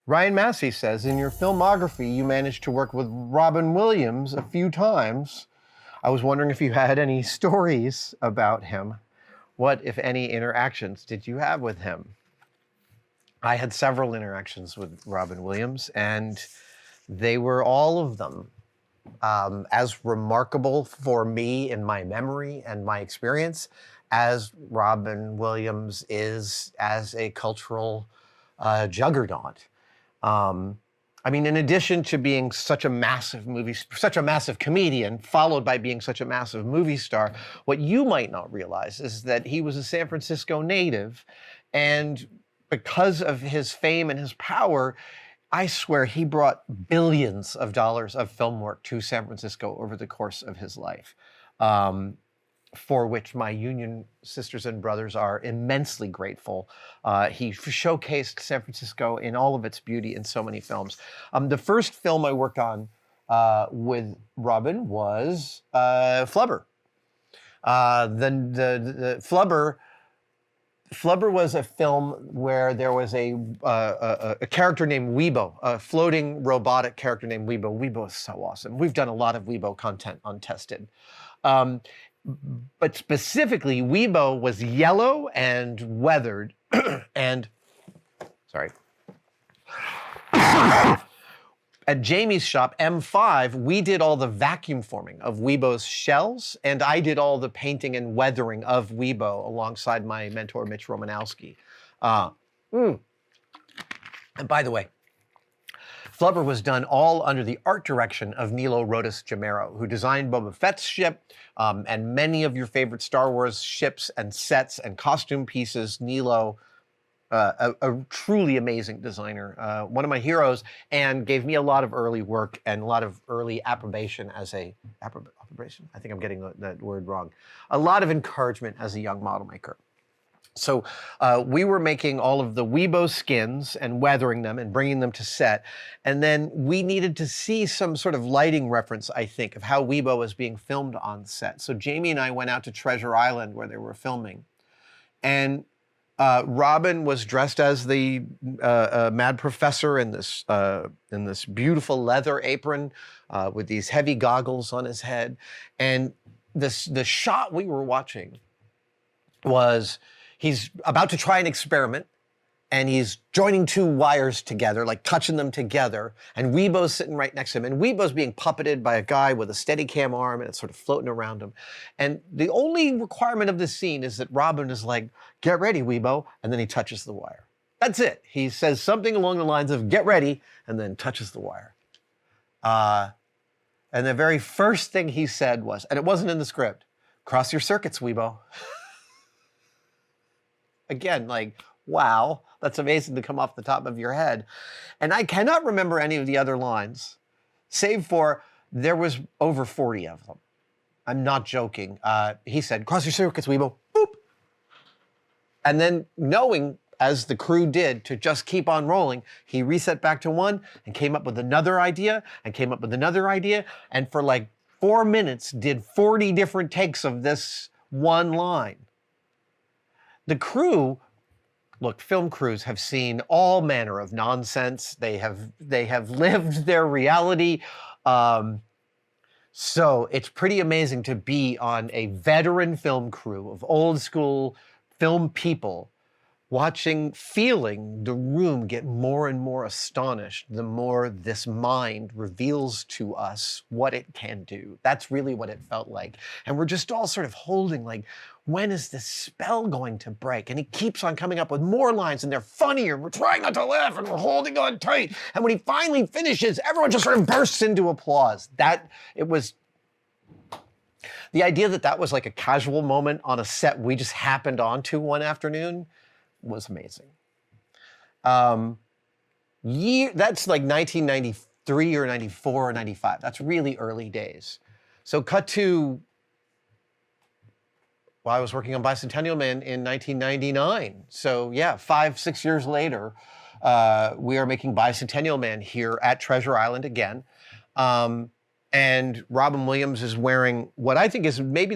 Ryan Massey says, in your filmography, you managed to work with Robin Williams a few times. I was wondering if you had any stories about him. What, if any, interactions did you have with him? I had several interactions with Robin Williams, and they were all of them as remarkable for me in my memory and my experience as Robin Williams is as a cultural juggernaut. I mean, in addition to being such a massive comedian, followed by being such a massive movie star, what you might not realize is that he was a San Francisco native, and because of his fame and his power, I swear he brought billions of dollars of film work to San Francisco over the course of his life, for which my union sisters and brothers are immensely grateful. He showcased San Francisco in all of its beauty in so many films. The first film I worked on with Robin was Flubber. The Flubber was a film where there was a character named Weebo, a floating robotic character named Weebo. Weebo is so awesome. We've done a lot of Weebo content on Tested. But specifically, Weebo was yellow and weathered, and, sorry. At Jamie's shop, M5, we did all the vacuum forming of Weebo's shells, and I did all the painting and weathering of Weebo alongside my mentor, Mitch Romanowski. And by the way, Flubber was done all under the art direction of Nilo Rodis Jamero, who designed Boba Fett's ship and many of your favorite Star Wars ships and sets and costume pieces. Nilo, a truly amazing designer, one of my heroes, and gave me a lot of early work and a lot of early approbation as a, approbation? I think I'm getting that word wrong. A lot of encouragement as a young model maker. So we were making all of the Weebo skins and weathering them and bringing them to set. And then we needed to see some sort of lighting reference, I think, of how Weebo was being filmed on set. So Jamie and I went out to Treasure Island where they were filming. And Robin was dressed as the mad professor in this beautiful leather apron with these heavy goggles on his head. And the shot we were watching was he's about to try an experiment, and he's joining two wires together, like touching them together, and Weebo's sitting right next to him, and Weebo's being puppeted by a guy with a Steadicam arm, and it's sort of floating around him. And the only requirement of this scene is that Robin is like, "Get ready, Weebo," and then he touches the wire. That's it. He says something along the lines of, "Get ready," and then touches the wire. And the very first thing he said was, and it wasn't in the script, "Cross your circuits, Weebo." Again, like, wow, that's amazing to come off the top of your head. And I cannot remember any of the other lines, save for there was over 40 of them. I'm not joking. He said, "Cross your circuits, Weebo," boop. And then knowing, as the crew did, to just keep on rolling, he reset back to one and came up with another idea and came up with another idea. And for like 4 minutes, did 40 different takes of this one line. The crew, look, film crews have seen all manner of nonsense. They have lived their reality. So it's pretty amazing to be on a veteran film crew of old school film people feeling the room get more and more astonished the more this mind reveals to us what it can do. That's really what it felt like. And we're just all sort of holding like, when is this spell going to break? And he keeps on coming up with more lines and they're funnier. We're trying not to laugh and we're holding on tight. And when he finally finishes, everyone just sort of bursts into applause. The idea that that was like a casual moment on a set we just happened onto one afternoon was amazing. That's like 1993 or 94 or 95. That's really early days. So cut to, well, I was working on Bicentennial Man in 1999. So yeah, 5-6 years later, we are making Bicentennial Man here at Treasure Island again. And Robin Williams is wearing what I think is maybe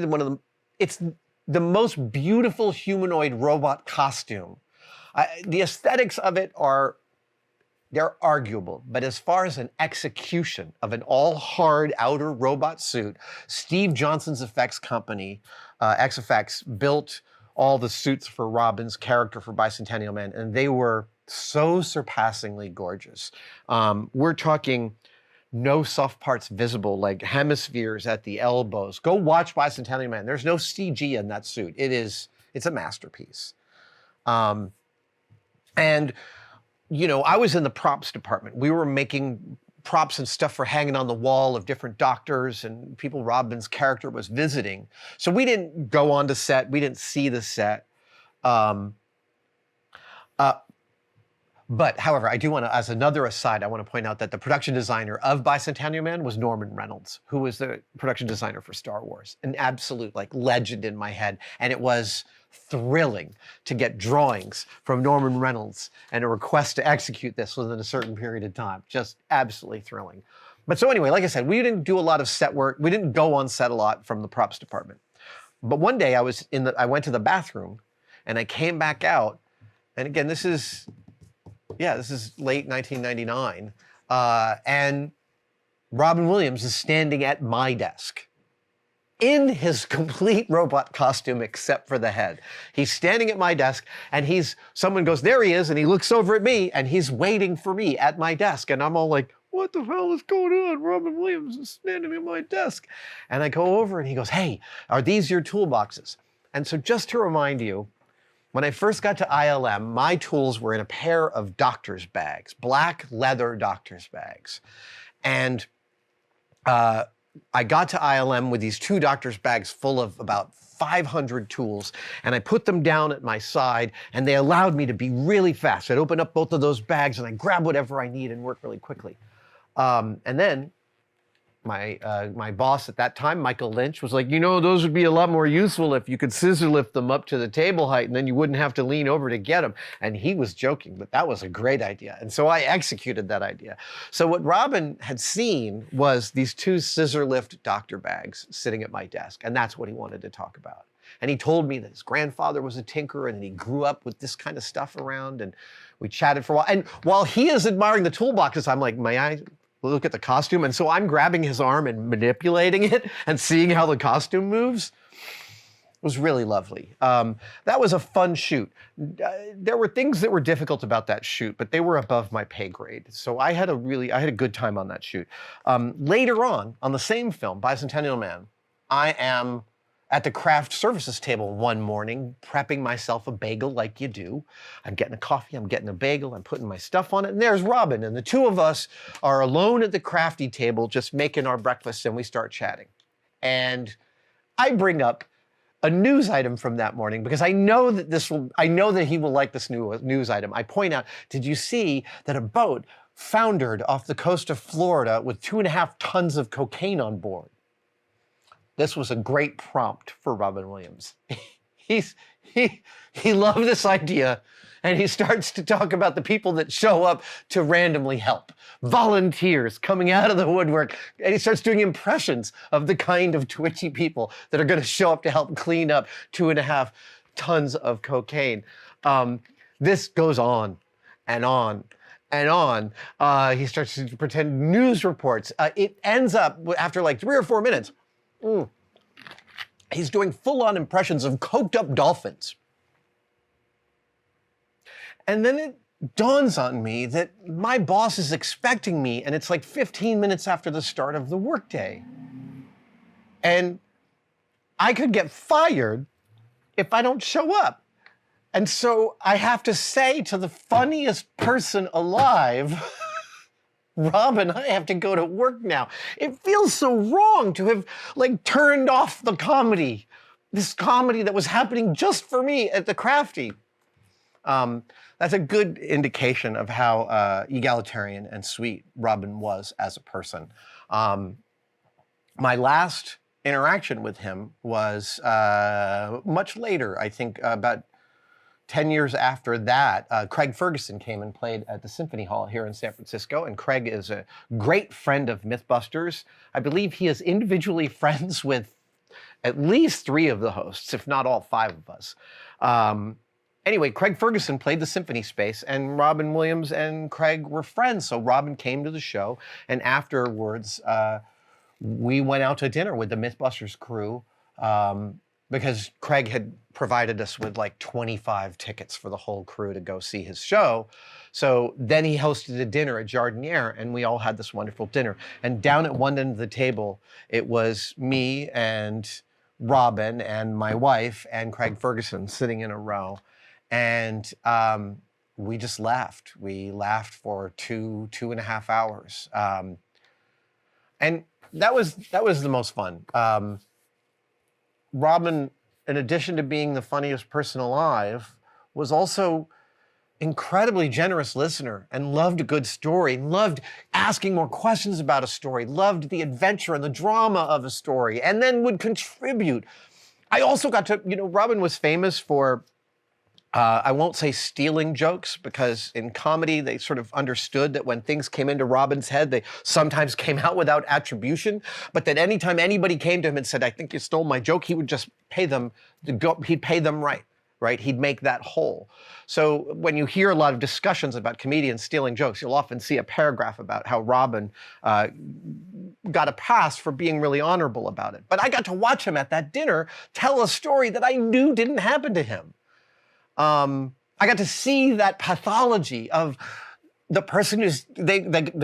it's the most beautiful humanoid robot costume. The aesthetics of it are they're arguable, but as far as an execution of an all-hard outer robot suit, Steve Johnson's effects company, XFX, built all the suits for Robin's character for Bicentennial Man, and they were so surpassingly gorgeous. We're talking no soft parts visible, like hemispheres at the elbows. Go watch Bicentennial Man. There's no CG in that suit. It's a masterpiece. And you know, I was in the props department. We were making props and stuff for hanging on the wall of different doctors and people Robin's character was visiting. So we didn't go onto set. We didn't see the set. But however, I do want to, as another aside, I want to point out that the production designer of Bicentennial Man was Norman Reynolds, who was the production designer for Star Wars, an absolute like legend in my head. And it was thrilling to get drawings from Norman Reynolds and a request to execute this within a certain period of time. Just absolutely thrilling. But so anyway, like I said, we didn't do a lot of set work. We didn't go on set a lot from the props department. But one day I went to the bathroom and I came back out. And again, this is late 1999. And Robin Williams is standing at my desk in his complete robot costume except for the head. He's standing at my desk and someone goes, there he is, and he looks over at me and he's waiting for me at my desk. And I'm all like, what the hell is going on? Robin Williams is standing at my desk. And I go over and he goes, hey, are these your toolboxes? And so just to remind you, when I first got to ILM, my tools were in a pair of doctor's bags, black leather doctor's bags. And I got to ILM with these 2 doctor's bags full of about 500 tools, and I put them down at my side, and they allowed me to be really fast. I'd open up both of those bags, and I'd grab whatever I need and work really quickly. And then my boss at that time, Michael Lynch, was like, you know, those would be a lot more useful if you could scissor lift them up to the table height and then you wouldn't have to lean over to get them. And he was joking, but that was a great idea. And so I executed that idea. So what Robin had seen was these 2 scissor lift doctor bags sitting at my desk. And that's what he wanted to talk about. And he told me that his grandfather was a tinkerer and he grew up with this kind of stuff around. And we chatted for a while. And while he is admiring the toolboxes, I'm like, may I look at the costume? And so I'm grabbing his arm and manipulating it and seeing how the costume moves. It was really lovely. That was a fun shoot. There were things that were difficult about that shoot, but they were above my pay grade. So I had a good time on that shoot. Later on the same film, Bicentennial Man, I am at the craft services table one morning, prepping myself a bagel like you do. I'm getting a coffee, I'm getting a bagel, I'm putting my stuff on it, and there's Robin. And the 2 of us are alone at the crafty table, just making our breakfast, and we start chatting. And I bring up a news item from that morning because I know that he will like this news item. I point out, did you see that a boat foundered off the coast of Florida with 2.5 tons of cocaine on board? This was a great prompt for Robin Williams. He loved this idea, and he starts to talk about the people that show up to randomly help. Volunteers coming out of the woodwork, and he starts doing impressions of the kind of twitchy people that are going to show up to help clean up 2.5 tons of cocaine. This goes on and on and on. He starts to pretend news reports. It ends up, after like 3 or 4 minutes, he's doing full-on impressions of coked-up dolphins. And then it dawns on me that my boss is expecting me, and it's like 15 minutes after the start of the workday. And I could get fired if I don't show up. And so I have to say to the funniest person alive, Robin, I have to go to work now. It feels so wrong to have like turned off the comedy, this comedy that was happening just for me at the crafty. That's a good indication of how egalitarian and sweet Robin was as a person. My last interaction with him was much later, I think about 10 years after that. Craig Ferguson came and played at the Symphony Hall here in San Francisco, and Craig is a great friend of Mythbusters. I believe he is individually friends with at least 3 of the hosts, if not all 5 of us. Anyway, Craig Ferguson played the symphony space, and Robin Williams and Craig were friends. So Robin came to the show, and afterwards, we went out to dinner with the Mythbusters crew because Craig had provided us with like 25 tickets for the whole crew to go see his show. So then he hosted a dinner at Jardiniere, and we all had this wonderful dinner. And down at one end of the table, it was me and Robin and my wife and Craig Ferguson sitting in a row. And we just laughed. We laughed for 2.5 hours. And that was the most fun. Robin, in addition to being the funniest person alive, was also incredibly generous listener and loved a good story, loved asking more questions about a story, loved the adventure and the drama of a story, and then would contribute. I also got to, Robin was famous for, I won't say stealing jokes, because in comedy, they sort of understood that when things came into Robin's head, they sometimes came out without attribution, but that anytime anybody came to him and said, "I think you stole my joke," he would just pay them, he'd pay them right? He'd make that whole. So when you hear a lot of discussions about comedians stealing jokes, you'll often see a paragraph about how Robin got a pass for being really honorable about it. But I got to watch him at that dinner tell a story that I knew didn't happen to him. I got to see that pathology of the person who's, they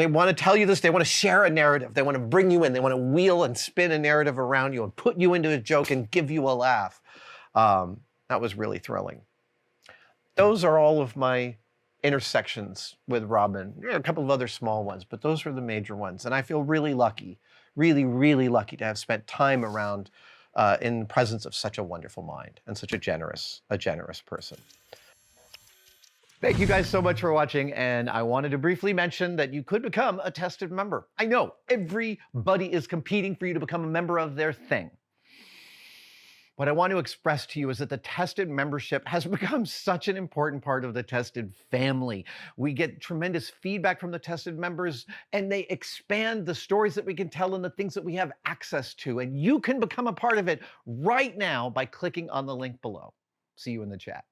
want to tell you this, they want to share a narrative, they want to bring you in, they want to wheel and spin a narrative around you and put you into a joke and give you a laugh. That was really thrilling. Those are all of my intersections with Robin. A couple of other small ones, but those are the major ones. And I feel really lucky, really, really lucky to have spent time around in the presence of such a wonderful mind and such a generous person. Thank you guys so much for watching, and I wanted to briefly mention that you could become a tested member. I know, everybody is competing for you to become a member of their thing. What I want to express to you is that the Tested membership has become such an important part of the Tested family. We get tremendous feedback from the Tested members, and they expand the stories that we can tell and the things that we have access to. And you can become a part of it right now by clicking on the link below. See you in the chat.